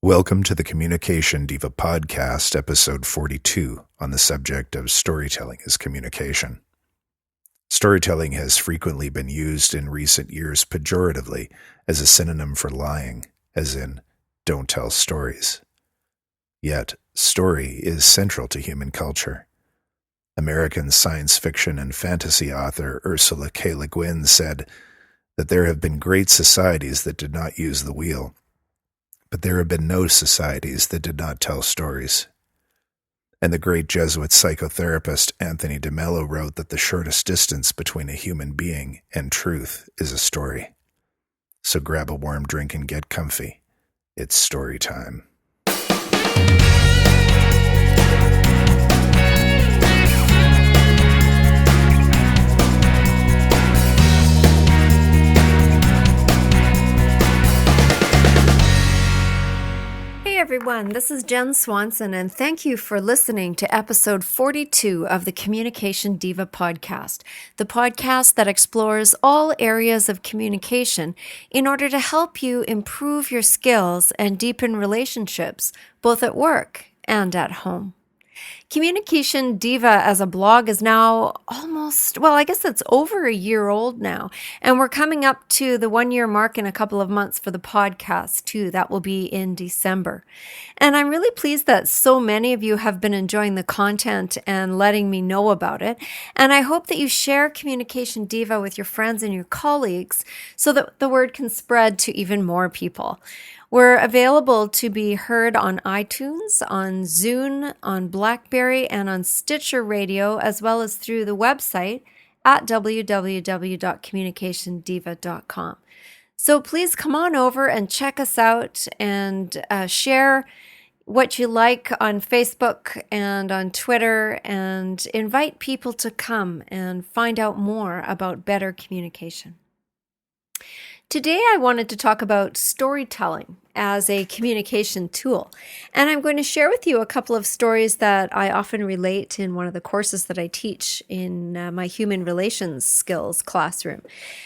Welcome to the Communication Diva Podcast, episode 42, on the subject of storytelling as communication. Storytelling has frequently been used in recent years pejoratively as a synonym for lying, as in, don't tell stories. Yet, story is central to human culture. American science fiction and fantasy author Ursula K. Le Guin said that there have been great societies that did not use the wheel, but there have been no societies that did not tell stories. And the great Jesuit psychotherapist Anthony de Mello wrote that the shortest distance between a human being and truth is a story. So grab a warm drink and get comfy. It's story time. Hey everyone, this is Jen Swanson, and thank you for listening to episode 42 of the Communication Diva podcast, the podcast that explores all areas of communication in order to help you improve your skills and deepen relationships, both at work and at home. Communication Diva as a blog is now I guess it's over a year old now. And we're coming up to the 1-year mark in a couple of months for the podcast too. That will be in December. And I'm really pleased that so many of you have been enjoying the content and letting me know about it. And I hope that you share Communication Diva with your friends and your colleagues so that the word can spread to even more people. We're available to be heard on iTunes, on Zune, on BlackBerry, and on Stitcher Radio, as well as through the website at www.communicationdiva.com. So please come on over and check us out and share what you like on Facebook and on Twitter, and invite people to come and find out more about better communication. Today, I wanted to talk about storytelling as a communication tool. And I'm going to share with you a couple of stories that I often relate in one of the courses that I teach in my human relations skills classroom.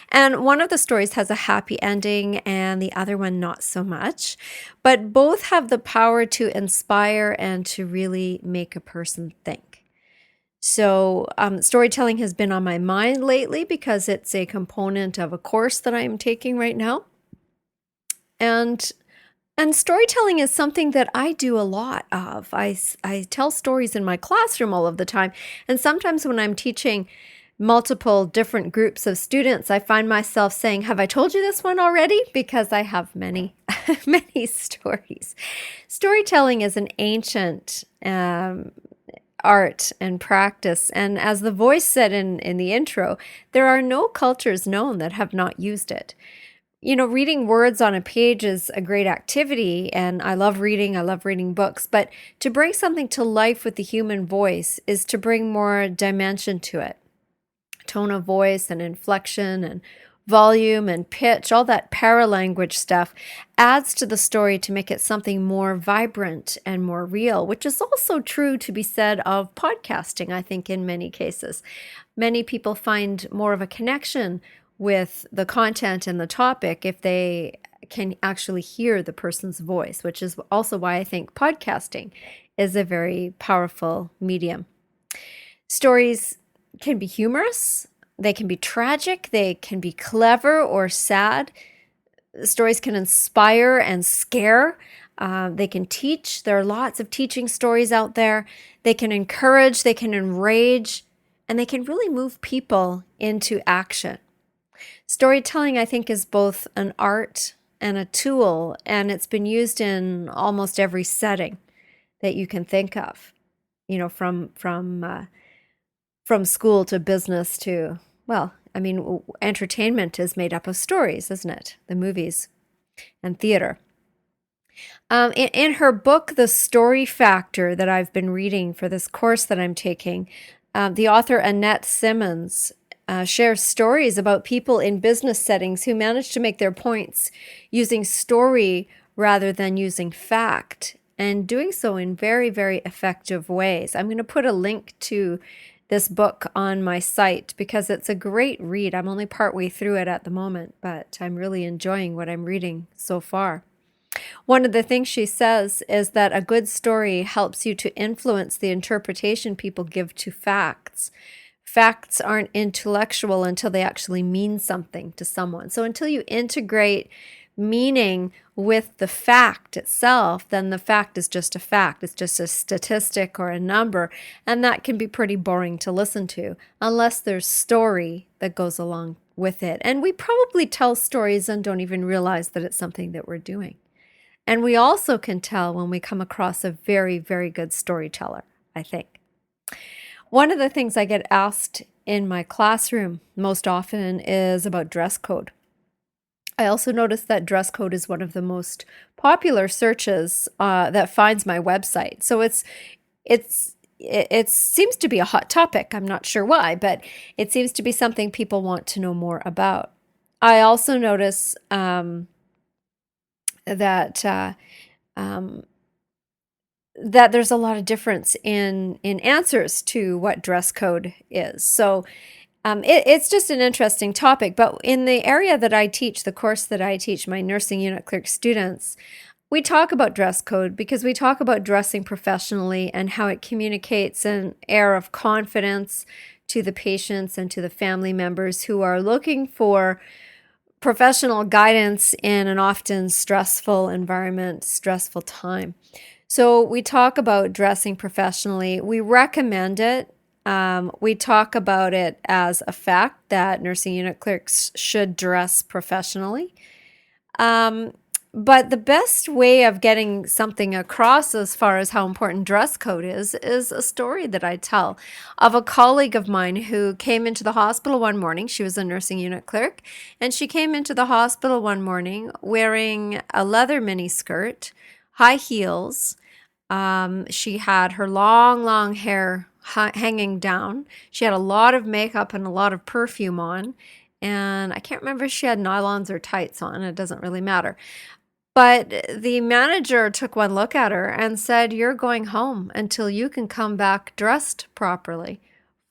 And one of the stories has a happy ending and the other one not so much. But both have the power to inspire and to really make a person think. So storytelling has been on my mind lately because it's a component of a course that I'm taking right now. And storytelling is something that I do a lot of. I tell stories in my classroom all of the time. And sometimes when I'm teaching multiple different groups of students, I find myself saying, have I told you this one already? Because I have many, many stories. Storytelling is an ancient art and practice. And as the voice said in the intro, there are no cultures known that have not used it. You know, reading words on a page is a great activity, and I love reading books, but to bring something to life with the human voice is to bring more dimension to it. Tone of voice and inflection and volume and pitch, all that paralanguage stuff adds to the story to make it something more vibrant and more real, which is also true to be said of podcasting, I think, in many cases. Many people find more of a connection with the content and the topic if they can actually hear the person's voice, which is also why I think podcasting is a very powerful medium. Stories can be humorous. They can be tragic, they can be clever or sad. Stories can inspire and scare. They can teach. There are lots of teaching stories out there. They can encourage, they can enrage, and they can really move people into action. Storytelling, I think, is both an art and a tool, and it's been used in almost every setting that you can think of. You know, from school to business to, entertainment is made up of stories, isn't it? The movies and theater. In her book, The Story Factor, that I've been reading for this course that I'm taking, the author Annette Simmons shares stories about people in business settings who manage to make their points using story rather than using fact, and doing so in very, very effective ways. I'm going to put a link to this book on my site because it's a great read. I'm only partway through it at the moment, but I'm really enjoying what I'm reading so far. One of the things she says is that a good story helps you to influence the interpretation people give to facts. Facts aren't intellectual until they actually mean something to someone. So until you integrate meaning with the fact itself, then the fact is just a fact. It's just a statistic or a number, and that can be pretty boring to listen to unless there's story that goes along with it. And we probably tell stories and don't even realize that it's something that we're doing. And we also can tell when we come across a very, very good storyteller, I think. One of the things I get asked in my classroom most often is about dress code. I also noticed that dress code is one of the most popular searches that finds my website. So it seems to be a hot topic. I'm not sure why, but it seems to be something people want to know more about. I also notice that that there's a lot of difference in answers to what dress code is. So it's just an interesting topic. But in the area that I teach, the course that I teach my nursing unit clerk students, we talk about dress code because we talk about dressing professionally and how it communicates an air of confidence to the patients and to the family members who are looking for professional guidance in an often stressful environment, stressful time. So we talk about dressing professionally. We recommend it. We talk about it as a fact that nursing unit clerks should dress professionally. But the best way of getting something across as far as how important dress code is a story that I tell of a colleague of mine who came into the hospital one morning. She was a nursing unit clerk, and she came into the hospital one morning wearing a leather mini skirt, high heels. She had her long hair hanging down. She had a lot of makeup and a lot of perfume on. And I can't remember if she had nylons or tights on. It doesn't really matter. But the manager took one look at her and said, "You're going home until you can come back dressed properly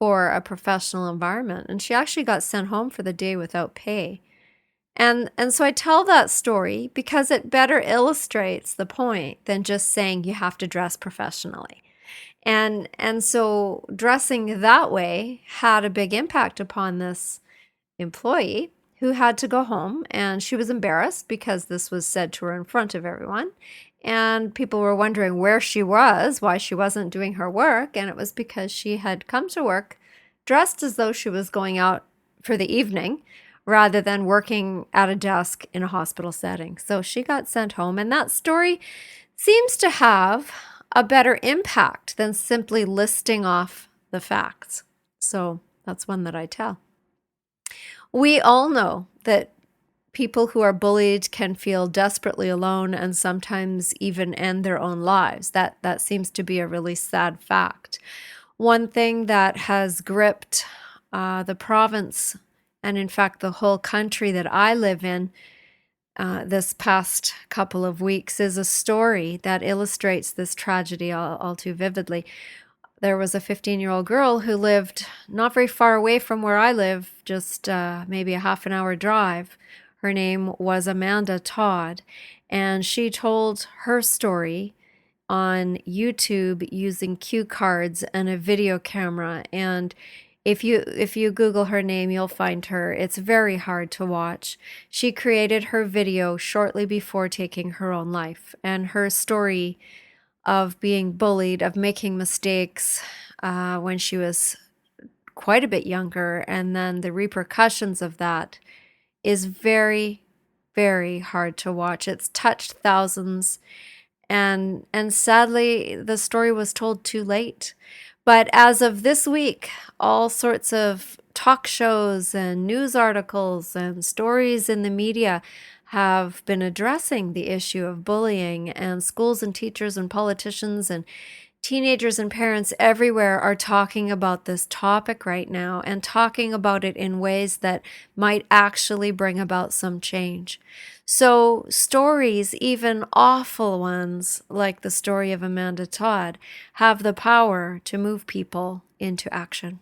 for a professional environment." And she actually got sent home for the day without pay. And so I tell that story because it better illustrates the point than just saying you have to dress professionally. And so dressing that way had a big impact upon this employee who had to go home, and she was embarrassed because this was said to her in front of everyone. And people were wondering where she was, why she wasn't doing her work, and it was because she had come to work dressed as though she was going out for the evening rather than working at a desk in a hospital setting. So she got sent home, and that story seems to have a better impact than simply listing off the facts. So that's one that I tell. We all know that people who are bullied can feel desperately alone and sometimes even end their own lives. That seems to be a really sad fact. One thing that has gripped the province and in fact the whole country that I live in this past couple of weeks is a story that illustrates this tragedy all too vividly. There was a 15-year-old girl who lived not very far away from where I live, just maybe a half an hour drive. Her name was Amanda Todd, and she told her story on YouTube using cue cards and a video camera. And if you Google her name, you'll find her. It's very hard to watch. She created her video shortly before taking her own life, and her story of being bullied, of making mistakes when she was quite a bit younger, and then the repercussions of that is very, very hard to watch. It's touched thousands, and sadly, the story was told too late. But as of this week, all sorts of talk shows and news articles and stories in the media have been addressing the issue of bullying, and schools and teachers and politicians and teenagers and parents everywhere are talking about this topic right now and talking about it in ways that might actually bring about some change. So stories, even awful ones like the story of Amanda Todd, have the power to move people into action.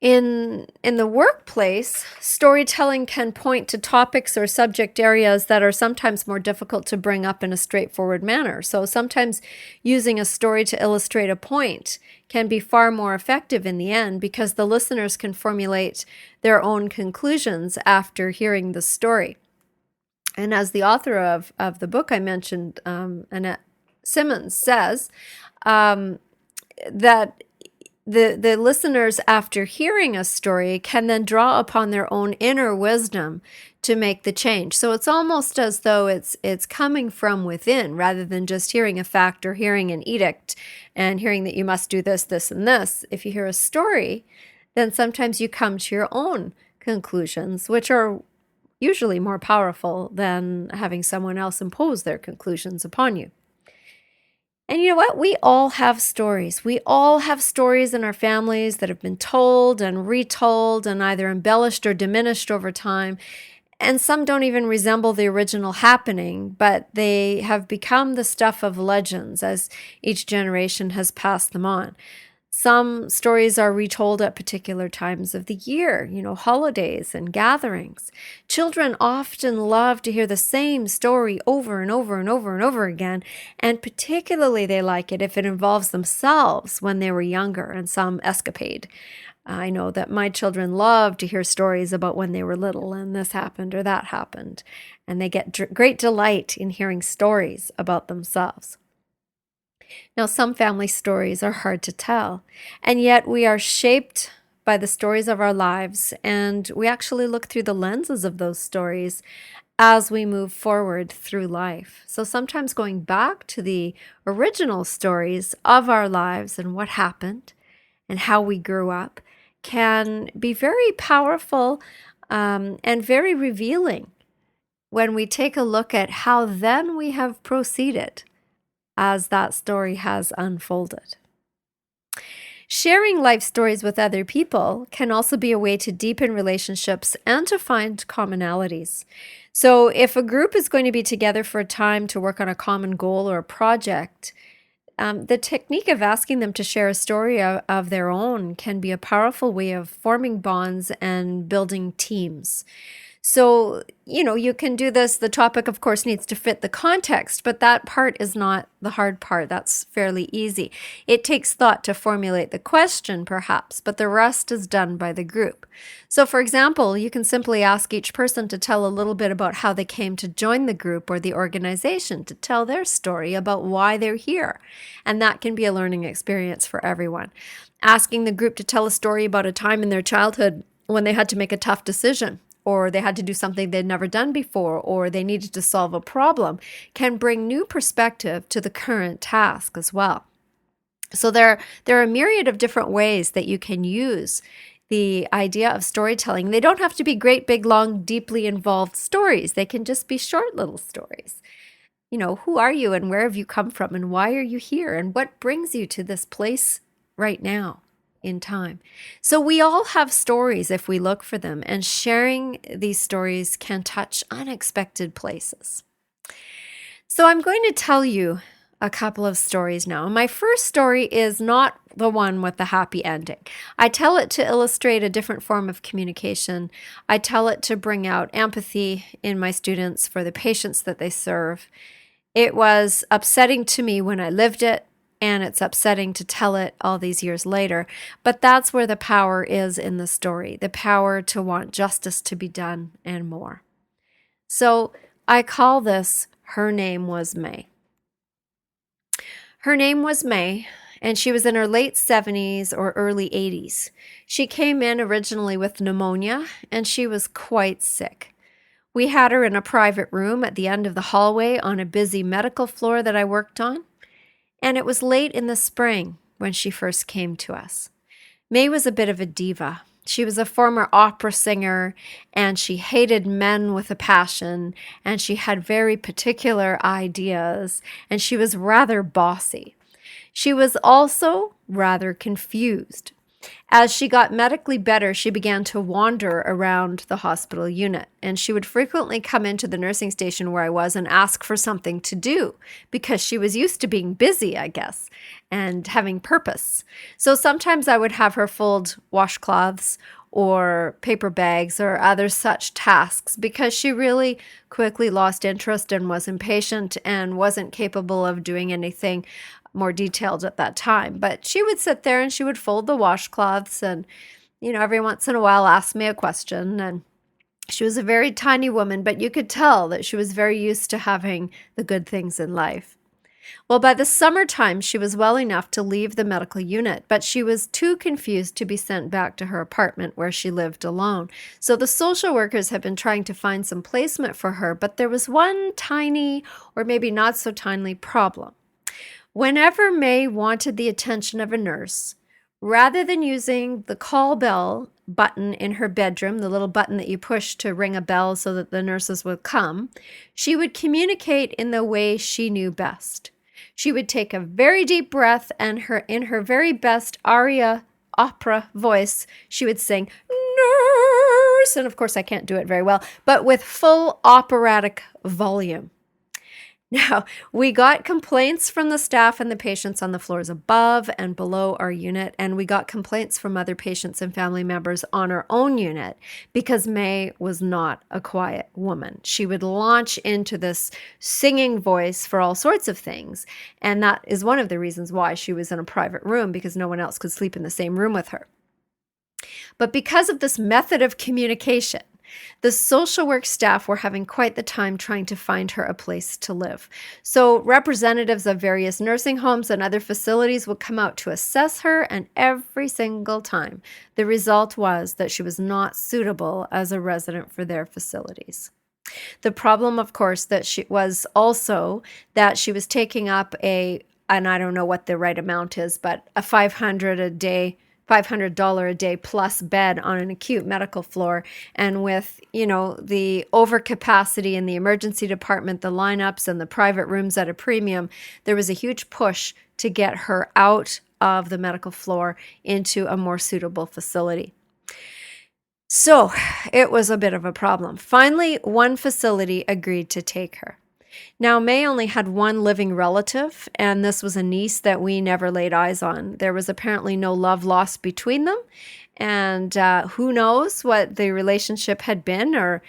In the workplace, storytelling can point to topics or subject areas that are sometimes more difficult to bring up in a straightforward manner. So sometimes using a story to illustrate a point can be far more effective in the end because the listeners can formulate their own conclusions after hearing the story. And as the author of the book I mentioned, Annette Simmons, says that the listeners, after hearing a story, can then draw upon their own inner wisdom to make the change. So it's almost as though it's coming from within rather than just hearing a fact or hearing an edict and hearing that you must do this, this, and this. If you hear a story, then sometimes you come to your own conclusions, which are usually more powerful than having someone else impose their conclusions upon you. And you know what? We all have stories. We all have stories in our families that have been told and retold and either embellished or diminished over time. And some don't even resemble the original happening, but they have become the stuff of legends as each generation has passed them on. Some stories are retold at particular times of the year, holidays and gatherings. Children often love to hear the same story over and over and over and over again, and particularly they like it if it involves themselves when they were younger and some escapade. I know that my children love to hear stories about when they were little and this happened or that happened, and they get great delight in hearing stories about themselves. Now, some family stories are hard to tell, and yet we are shaped by the stories of our lives, and we actually look through the lenses of those stories as we move forward through life. So sometimes going back to the original stories of our lives and what happened and how we grew up can be very powerful and very revealing when we take a look at how then we have proceeded as that story has unfolded. Sharing life stories with other people can also be a way to deepen relationships and to find commonalities. So if a group is going to be together for a time to work on a common goal or a project, the technique of asking them to share a story of their own can be a powerful way of forming bonds and building teams. So, you can do this. The topic, of course, needs to fit the context, but that part is not the hard part. That's fairly easy. It takes thought to formulate the question, perhaps, but the rest is done by the group. So, for example, you can simply ask each person to tell a little bit about how they came to join the group or the organization, to tell their story about why they're here. And that can be a learning experience for everyone. Asking the group to tell a story about a time in their childhood when they had to make a tough decision, or they had to do something they'd never done before, or they needed to solve a problem, can bring new perspective to the current task as well. So there are a myriad of different ways that you can use the idea of storytelling. They don't have to be great, big, long, deeply involved stories. They can just be short little stories. Who are you and where have you come from and why are you here and what brings you to this place right now in time? So we all have stories if we look for them, and sharing these stories can touch unexpected places. So I'm going to tell you a couple of stories now. My first story is not the one with the happy ending. I tell it to illustrate a different form of communication. I tell it to bring out empathy in my students for the patients that they serve. It was upsetting to me when I lived it, and it's upsetting to tell it all these years later. But that's where the power is in the story, the power to want justice to be done and more. So I call this Her Name Was May. Her name was May, and she was in her late 70s or early 80s. She came in originally with pneumonia, and she was quite sick. We had her in a private room at the end of the hallway on a busy medical floor that I worked on. And it was late in the spring when she first came to us. May was a bit of a diva. She was a former opera singer, and she hated men with a passion, and she had very particular ideas, and she was rather bossy. She was also rather confused. As she got medically better, she began to wander around the hospital unit, and she would frequently come into the nursing station where I was and ask for something to do because she was used to being busy, I guess, and having purpose. So sometimes I would have her fold washcloths or paper bags or other such tasks because she really quickly lost interest and was impatient and wasn't capable of doing anything more detailed at that time. But she would sit there and she would fold the washcloths and, every once in a while ask me a question. And she was a very tiny woman, but you could tell that she was very used to having the good things in life. Well, by the summertime, she was well enough to leave the medical unit, but she was too confused to be sent back to her apartment where she lived alone. So the social workers had been trying to find some placement for her, but there was one tiny, or maybe not so tiny, problem. Whenever May wanted the attention of a nurse, rather than using the call bell button in her bedroom, the little button that you push to ring a bell so that the nurses would come, she would communicate in the way she knew best. She would take a very deep breath and in her very best aria opera voice, she would sing, "Nurse," and of course I can't do it very well, but with full operatic volume. Now, we got complaints from the staff and the patients on the floors above and below our unit, and we got complaints from other patients and family members on our own unit because May was not a quiet woman. She would launch into this singing voice for all sorts of things, and that is one of the reasons why she was in a private room, because no one else could sleep in the same room with her. But because of this method of communication, the social work staff were having quite the time trying to find her a place to live. So representatives of various nursing homes and other facilities would come out to assess her, and every single time, the result was that she was not suitable as a resident for their facilities. The problem, of course, that she was also that she was taking up and I don't know what the right amount is, but a $500 a day plus bed on an acute medical floor. And with, the overcapacity in the emergency department, the lineups and the private rooms at a premium, there was a huge push to get her out of the medical floor into a more suitable facility. So it was a bit of a problem. Finally, one facility agreed to take her. Now, May only had one living relative, and this was a niece that we never laid eyes on. There was apparently no love lost between them, and who knows what the relationship had been or,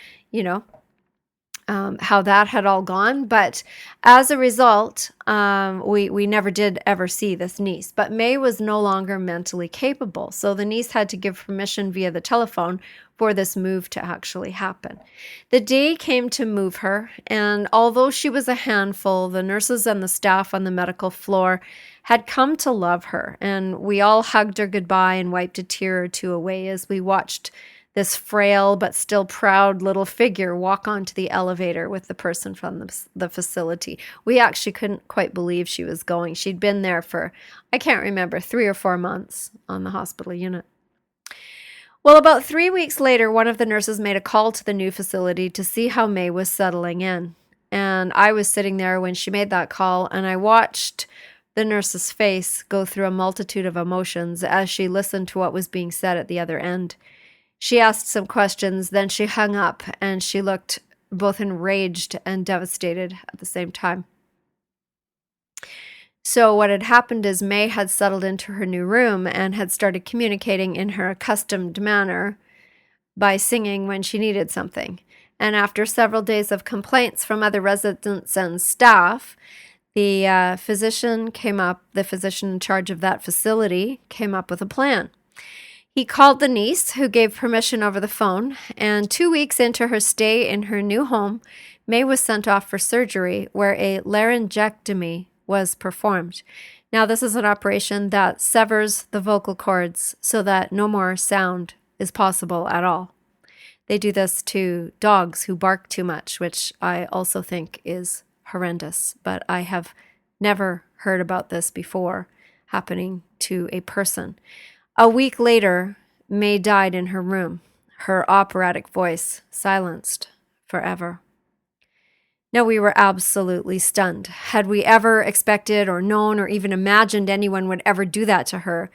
how that had all gone. But as a result, we never did ever see this niece. But May was no longer mentally capable, so the niece had to give permission via the telephone for this move to actually happen. The day came to move her, and although she was a handful, the nurses and the staff on the medical floor had come to love her, and we all hugged her goodbye and wiped a tear or two away as we watched this frail but still proud little figure walk onto the elevator with the person from the facility. We actually couldn't quite believe she was going. She'd been there for, I can't remember, 3 or 4 months on the hospital unit. Well, about 3 weeks later, one of the nurses made a call to the new facility to see how May was settling in. And I was sitting there when she made that call, and I watched the nurse's face go through a multitude of emotions as she listened to what was being said at the other end. She asked some questions, then she hung up, and she looked both enraged and devastated at the same time. So what had happened is May had settled into her new room and had started communicating in her accustomed manner by singing when she needed something. And after several days of complaints from other residents and staff, the physician in charge of that facility came up with a plan. He called the niece, who gave permission over the phone, and 2 weeks into her stay in her new home, May was sent off for surgery where a laryngectomy was performed. Now, this is an operation that severs the vocal cords so that no more sound is possible at all. They do this to dogs who bark too much, which I also think is horrendous, but I have never heard about this before happening to a person. A week later, May died in her room, her operatic voice silenced forever. Now, we were absolutely stunned. Had we ever expected or known or even imagined anyone would ever do that to her?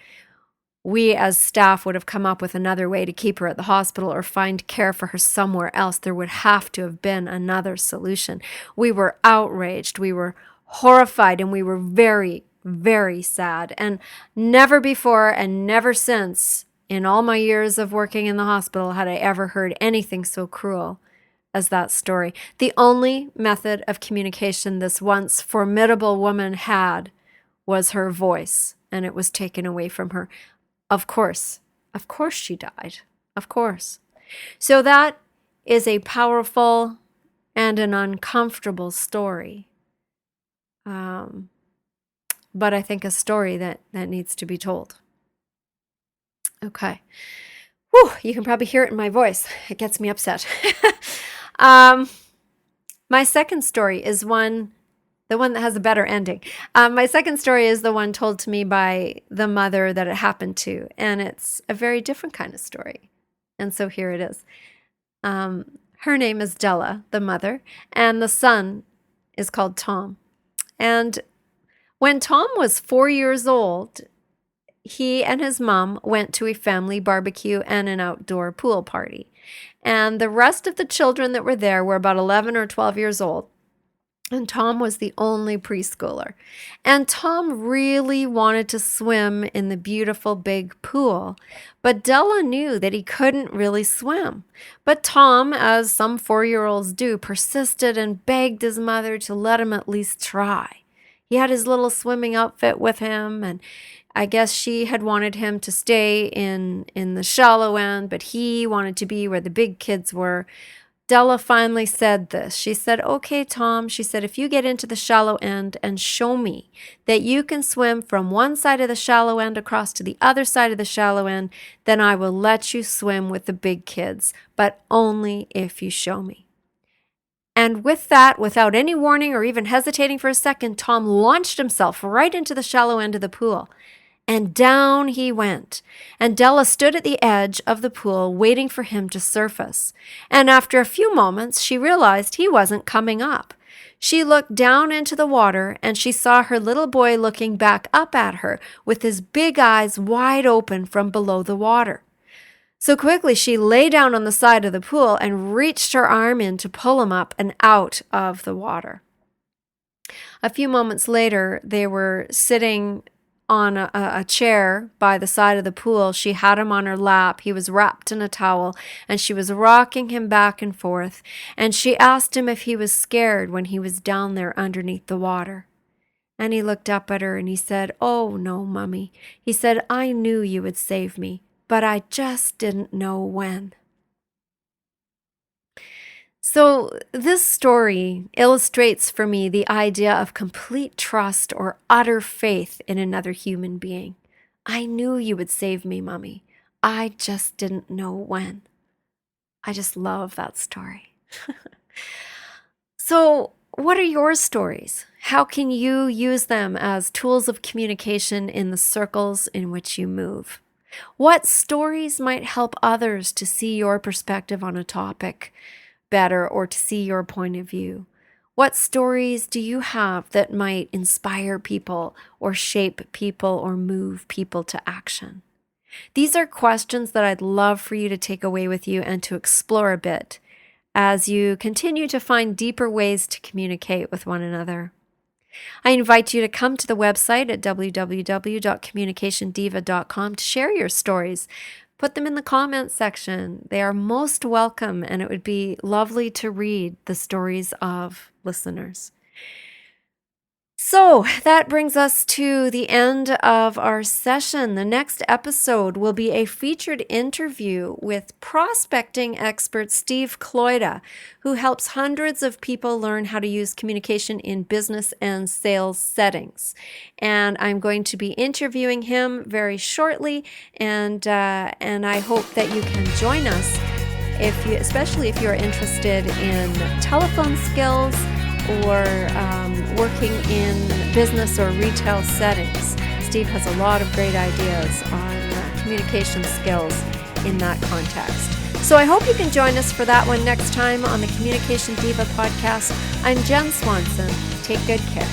we as staff would have come up with another way to keep her at the hospital or find care for her somewhere else. There would have to have been another solution. We were outraged. We were horrified, and we were very, very sad. And never before and never since in all my years of working in the hospital had I ever heard anything so cruel as that story. The only method of communication this once formidable woman had was her voice, and it was taken away from her. Of course she died. Of course. So that is a powerful and an uncomfortable story. But I think a story that needs to be told. Okay. Whew, you can probably hear it in my voice. It gets me upset. My second story is the one that has a better ending. My second story is the one told to me by the mother that it happened to, and it's a very different kind of story. And so here it is. Her name is Della, the mother, and the son is called Tom. And when Tom was 4 years old, he and his mom went to a family barbecue and an outdoor pool party. And the rest of the children that were there were about 11 or 12 years old. And Tom was the only preschooler. And Tom really wanted to swim in the beautiful big pool. But Della knew that he couldn't really swim. But Tom, as some 4-year-olds do, persisted and begged his mother to let him at least try. He had his little swimming outfit with him, and I guess she had wanted him to stay in the shallow end, but he wanted to be where the big kids were. Della finally said this. She said, "Okay, Tom," she said, "if you get into the shallow end and show me that you can swim from one side of the shallow end across to the other side of the shallow end, then I will let you swim with the big kids, but only if you show me." And with that, without any warning or even hesitating for a second, Tom launched himself right into the shallow end of the pool. And down he went, and Della stood at the edge of the pool waiting for him to surface. And after a few moments, she realized he wasn't coming up. She looked down into the water, and she saw her little boy looking back up at her with his big eyes wide open from below the water. So quickly she lay down on the side of the pool and reached her arm in to pull him up and out of the water. A few moments later, they were sitting on a chair by the side of the pool. She had him on her lap. He was wrapped in a towel, and she was rocking him back and forth. And she asked him if he was scared when he was down there underneath the water. And he looked up at her and he said, "Oh, no, Mummy." He said, "I knew you would save me, but I just didn't know when." So this story illustrates for me the idea of complete trust or utter faith in another human being. I knew you would save me, Mummy. I just didn't know when. I just love that story. So what are your stories? How can you use them as tools of communication in the circles in which you move? What stories might help others to see your perspective on a topic better or to see your point of view? What stories do you have that might inspire people or shape people or move people to action? These are questions that I'd love for you to take away with you and to explore a bit as you continue to find deeper ways to communicate with one another. I invite you to come to the website at www.communicationdiva.com to share your stories. Put them in the comments section. They are most welcome, and it would be lovely to read the stories of listeners. So that brings us to the end of our session. The next episode will be a featured interview with prospecting expert Steve Cloyda, who helps hundreds of people learn how to use communication in business and sales settings. And I'm going to be interviewing him very shortly, and I hope that you can join us, especially if you're interested in telephone skills or working in business or retail settings. Steve has a lot of great ideas on communication skills in that context. So I hope you can join us for that one next time on the Communication Diva podcast. I'm Jen Swanson. Take good care.